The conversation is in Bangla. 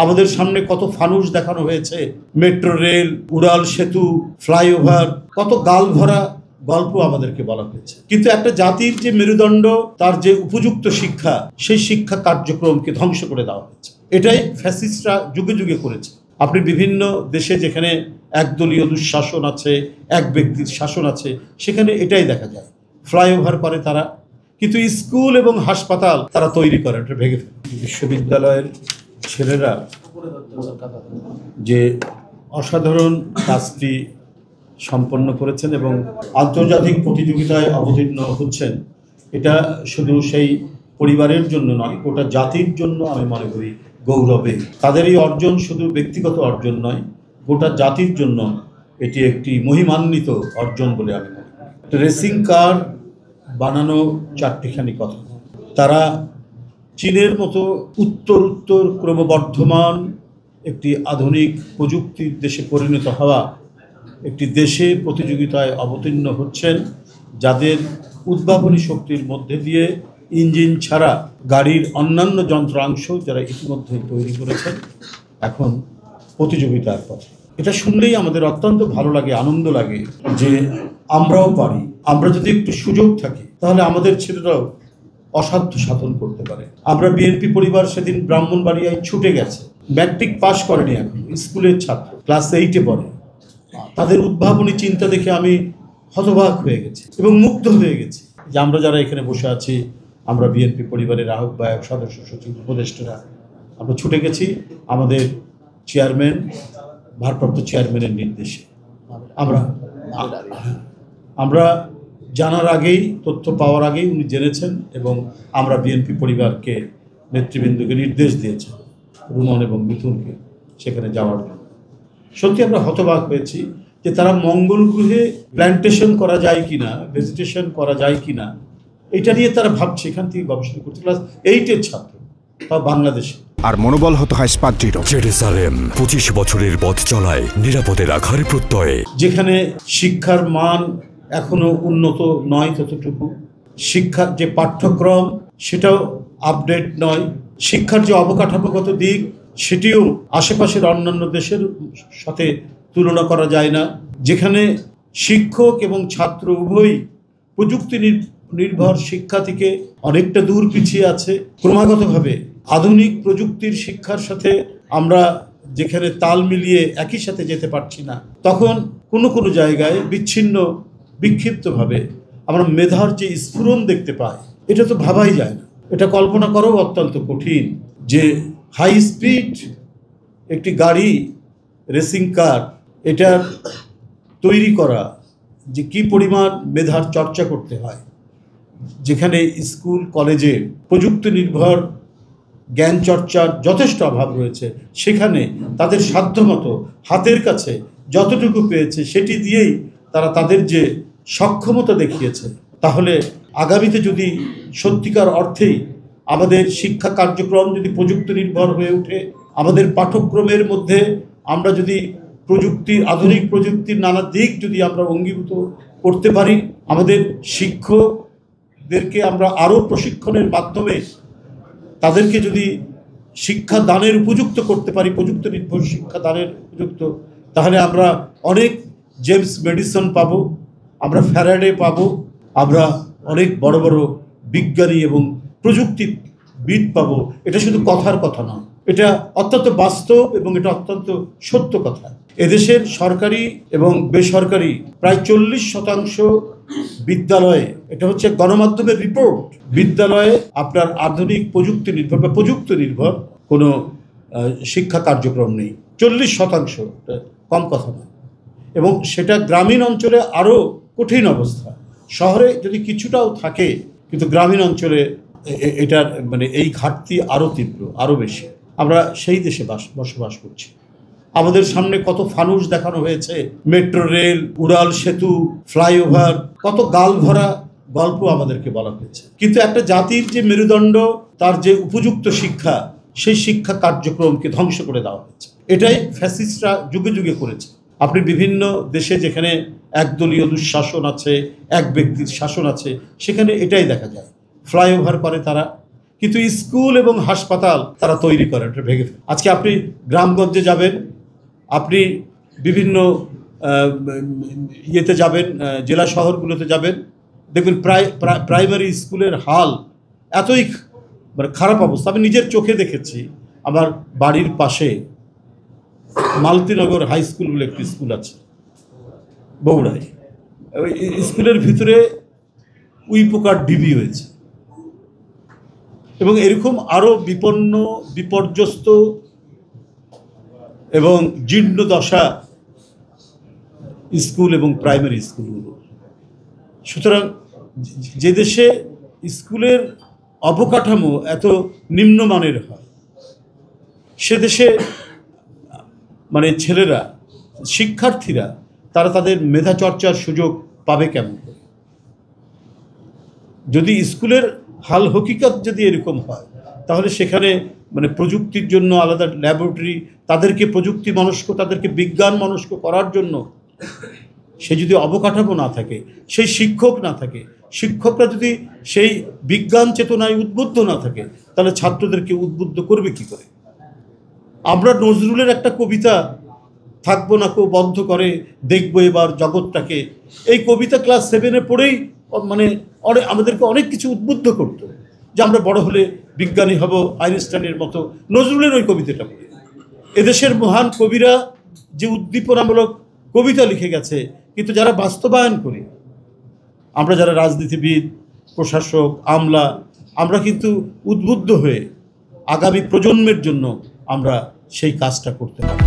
আমাদের সামনে কত ফানুস দেখানো হয়েছে, মেট্রো রেল, উড়াল সেতু, ফ্লাইওভার, কত গালভরা গল্প আমাদেরকে বলা হয়েছে। কিন্তু একটা জাতির যে মেরুদণ্ড, তার যে উপযুক্ত শিক্ষা, সেই শিক্ষা কার্যক্রমকে ধ্বংস করে দেওয়া হয়েছে। এটাই ফ্যাসিস্টরা যুগে যুগে করেছে। আপনি বিভিন্ন দেশে যেখানে একদলীয় দুঃশাসন আছে, এক ব্যক্তির শাসন আছে, সেখানে এটাই দেখা যায়। ফ্লাইওভার করে তারা, কিন্তু স্কুল এবং হাসপাতাল তারা তৈরি করে, এটা ভেঙে ফেলে। বিশ্ববিদ্যালয়ের ছেলেরা যে অসাধারণ কাজটি সম্পন্ন করেছেন এবং আন্তর্জাতিক প্রতিযোগিতায় অবতীর্ণ হচ্ছেন, এটা শুধু সেই পরিবারের জন্য নয়, গোটা জাতির জন্য আমি মনে করি গৌরবে। তাদের এই অর্জন শুধু ব্যক্তিগত অর্জন নয়, গোটা জাতির জন্য এটি একটি মহিমান্বিত অর্জন বলে আমি মনে করি। রেসিং কার বানানো চারটিখানি কথা। তারা চীনের মতো উত্তর ক্রমবর্ধমান একটি আধুনিক প্রযুক্তির দেশে পরিণত হওয়া একটি দেশে প্রতিযোগিতায় অবতীর্ণ হচ্ছেন, যাদের উদ্ভাবনী শক্তির মধ্যে দিয়ে ইঞ্জিন ছাড়া গাড়ির অন্যান্য যন্ত্রাংশ যারা ইতিমধ্যে তৈরি করেছেন এখন প্রতিযোগিতার পথে। এটা শুনলেই আমাদের অত্যন্ত ভালো লাগে, আনন্দ লাগে যে আমরাও পারি। আমরা যদি একটু সুযোগ থাকে তাহলে আমাদের ছেলেরাও অসাধ্য সাধন করতে পারে। আমরা বিএনপি পরিবার সেদিন ব্রাহ্মণবাড়িয়ায় ছুটে গেছে, ম্যাট্রিক পাশ করেনি, এখন স্কুলের ছাত্র, ক্লাস 8-এ পড়ে। তাদের উদ্ভাবনী চিন্তা দেখে আমি হতবাক হয়ে গেছি এবং মুগ্ধ হয়ে গেছি যে আমরা যারা এখানে বসে আছি, আমরা বিএনপি পরিবারের আহ্বায়ক, সদস্য, সচিব, উপদেষ্টারা, আমরা ছুটে গেছি আমাদের চেয়ারম্যান, ভারপ্রাপ্ত চেয়ারম্যানের নির্দেশে। আমরা জানার আগেই, তথ্য পাওয়ার আগেই উনি জেনেছেন এবং আমরা বিএনপি পরিবারকে, নেতৃবৃন্দকে নির্দেশ দিয়েছেন, রুমন এবং মিথুনকে সেখানে যাওয়ার জন্য। সত্যি আমরা হতবাক হয়েছি যে তারা মঙ্গল গ্রহে প্ল্যান্টেশন করা যায় কিনা, ভেজিটেশন করা যায় কিনা, এটা নিয়ে তারা ভাবছে। এখান থেকে গবেষণা করছে, ক্লাস 8-এর ছাত্র, তাও বাংলাদেশে। আর মনোবল হতে হয় স্পাদৃঢ়। জেরুজালেম 25 বছরের পথ চলায় নিরাপদে রাখার প্রত্যয়ে। যেখানে শিক্ষার মান এখনো উন্নত নয় ততটুকু, শিক্ষার যে পাঠ্যক্রম সেটাও আপডেট নয়, শিক্ষার যে অবকাঠামোগত দিক সেটিও আশেপাশের অন্যান্য দেশের সাথে তুলনা করা যায় না, যেখানে শিক্ষক এবং ছাত্র উভয়ই প্রযুক্তি নির্ভর শিক্ষা থেকে অনেকটা দূর পিছিয়ে আছে। ক্রমাগতভাবে আধুনিক প্রযুক্তির শিক্ষার সাথে আমরা যেখানে তাল মিলিয়ে একই সাথে যেতে পারছি না, তখন কোনো জায়গায় বিক্ষিপ্তভাবে আমরা মেধার যে স্ফুরণ দেখতে পাই, এটা তো ভাবাই যায় না। এটা কল্পনা করাও অত্যন্ত কঠিন যে হাই স্পিড একটি গাড়ি, রেসিং কার, এটা তৈরি করা যে কি পরিমাণ মেধার চর্চা করতে হয়। যেখানে স্কুল কলেজে প্রযুক্তি নির্ভর জ্ঞান চর্চার যথেষ্ট অভাব রয়েছে, সেখানে তাদের সাধ্যমতো হাতের কাছে যতটুকু পেয়েছে সেটি দিয়েই তারা তাদের যে সক্ষমতা দেখিয়েছে। তাহলে আগামীতে যদি সত্যিকার অর্থেই আমাদের শিক্ষা কার্যক্রম যদি প্রযুক্তি নির্ভর হয়ে ওঠে, আমাদের পাঠ্যক্রমের মধ্যে আমরা যদি আধুনিক প্রযুক্তির নানা দিক যদি আমরা অঙ্গীভূত করতে পারি, আমাদের শিক্ষকদেরকে আমরা আরও প্রশিক্ষণের মাধ্যমে তাদেরকে যদি শিক্ষা দানের উপযুক্ত করতে পারি, প্রযুক্তি নির্ভর শিক্ষা দানের উপযুক্ত, তাহলে আমরা অনেক জেমস মেডিসন পাবো, আমরা ফ্যারাডে পাবো, আমরা অনেক বড় বড় বিজ্ঞানী এবং প্রযুক্তিবিদ পাবো। এটা শুধু কথার কথা নয়, এটা অত্যন্ত বাস্তব এবং এটা অত্যন্ত সত্য কথা। এদেশের সরকারি এবং বেসরকারি প্রায় 40% বিদ্যালয়ে, এটা হচ্ছে গণমাধ্যমের রিপোর্ট, বিদ্যালয়ে আপনার আধুনিক প্রযুক্তি নির্ভর বা প্রযুক্তি নির্ভর কোনো শিক্ষা কার্যক্রম নেই। 40%, কম কথা নয়। এবং সেটা গ্রামীণ অঞ্চলে আরও কঠিন অবস্থা। শহরে যদি কিছুটাও থাকে, কিন্তু গ্রামীণ অঞ্চলে এটার এই ঘাটতি আরও তীব্র, আরও বেশি। আমরা সেই দেশে বসবাস করছি। আমাদের সামনে কত ফানুস দেখানো হয়েছে, মেট্রো রেল, উড়াল সেতু, ফ্লাইওভার, কত গালভরা গল্প আমাদেরকে বলা হয়েছে। কিন্তু একটা জাতির যে মেরুদণ্ড, তার যে উপযুক্ত শিক্ষা, সেই শিক্ষা কার্যক্রমকে ধ্বংস করে দেওয়া হয়েছে। এটাই ফ্যাসিস্টরা যুগে যুগে করেছে। আপনি বিভিন্ন দেশে যেখানে একদলীয় দুঃশাসন আছে, এক ব্যক্তির শাসন আছে, সেখানে এটাই দেখা যায়। ফ্লাইওভার করে তারা, কিন্তু স্কুল এবং হাসপাতাল তারা তৈরি করে, এটা ভেঙে ফেলে। আজকে আপনি গ্রামগঞ্জে যাবেন, আপনি বিভিন্ন ইয়েতে যাবেন, জেলা শহরগুলোতে যাবেন, দেখবেন প্রাইমারি স্কুলের হাল এতই মানে খারাপ অবস্থা। আমি নিজের চোখে দেখেছি। আমার বাড়ির পাশে মালতীনগর হাই স্কুল বলে একটি স্কুল আছে বগুড়ায়। ওই স্কুলের ভিতরে উইপোকার ডিবি হয়েছে এবং এরকম আরও বিপন্ন, বিপর্যস্ত এবং জীর্ণ দশা স্কুল এবং প্রাইমারি স্কুলগুলো। সুতরাং যে দেশে স্কুলের অবকাঠামো এত নিম্নমানের হয়, সে দেশে মানে ছেলেরা, শিক্ষার্থীরা তারা তাদের মেধা চর্চার সুযোগ পাবে কেমন করে? যদি স্কুলের হাল হকিকত যদি এরকম হয়, তাহলে সেখানে মানে প্রযুক্তির জন্য আলাদা ল্যাবরেটরি, তাদেরকে প্রযুক্তি মনস্ক, তাদেরকে বিজ্ঞান মনস্ক করার জন্য সে যদি অবকাঠামো না থাকে, সেই শিক্ষক না থাকে, শিক্ষকরা যদি সেই বিজ্ঞান চেতনায় উদ্বুদ্ধ না থাকে, তাহলে ছাত্রদেরকে উদ্বুদ্ধ করবে কি করে? আমরা নজরুলের একটা কবিতা, থাকবো না কেউ বন্ধ করে দেখবো এবার জগৎটাকে, এই কবিতা ক্লাস 7-এ পড়েই মানে আমাদেরকে অনেক কিছু উদ্বুদ্ধ করতো যে আমরা বড় হলে বিজ্ঞানী হব আইনস্টাইনের মতো। নজরুলের ওই কবিতাটা পড়ে এদেশের মহান কবিরা যে উদ্দীপনামূলক কবিতা লিখে গেছে, কিন্তু যারা বাস্তবায়ন করি, আমরা যারা রাজনীতিবিদ, প্রশাসক, আমলা, আমরা কিন্তু উদ্বুদ্ধ হয়ে আগামী প্রজন্মের জন্য আমরা সেই কাজটা করতে পারি।